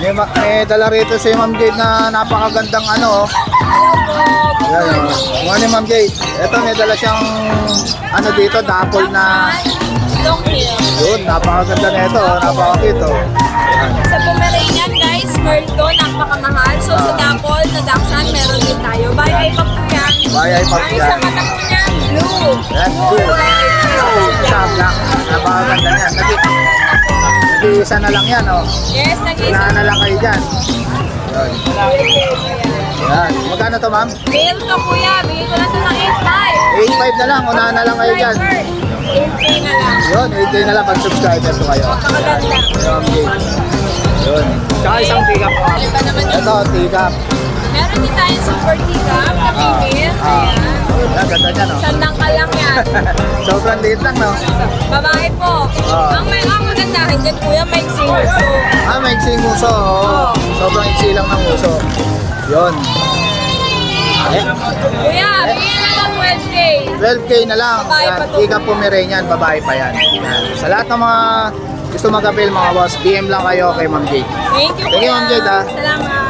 May dala rito si Ma'am Jade na napakagandang ano. Ayan, ano ni Ma'am Jade? Ito may dala siyang ano dito, dapol na Long hair. yun, napakaganda na ito, napakakit oh. Sa Pomeranian guys, Merlot, napakamahal. So sa Dapol, na Dachshund, meron din tayo. Bayay pa po yan. Bayay pa po Ay, yan. sa mata po niya, blue. Ayan, blue. Sa black, napakaganda yan. Nag-iisa na lang yan oh. Yes, nag-isa. Wala na lang kayo dyan. Yun. Yan. Magkano to ma'am? Mail to kuya, bigay ko lang ito ng 8.5 na lang, unahan na lang kayo dyan. 8K na lang. Yun, 8K na lang pag subscribers ko kayo. Napakaganda. Yun. Tsaka isang teacup po. Iba naman yung Ito, teacup. meron din tayong super teacup na female. Ayan. Yan, ganda dyan oh. Sandang ka lang yan. Sobrang liit lang no? Babae po. Ang magandahan dyan kuya, may singuso. Ah, may iksing uso. Oh. Sobrang iksi lang ng uso. Yun. Kuya, bigyan na lang 12K. 12K na lang. Babae Yan, pa to. teacup Pomeranian, babae pa yan. Yan. Sa lahat ng mga gusto mag-avail mga boss, PM lang kayo kay Ma'am Jade. Thank you Thank you, kuya. Ma'am Jade, ah. Salamat.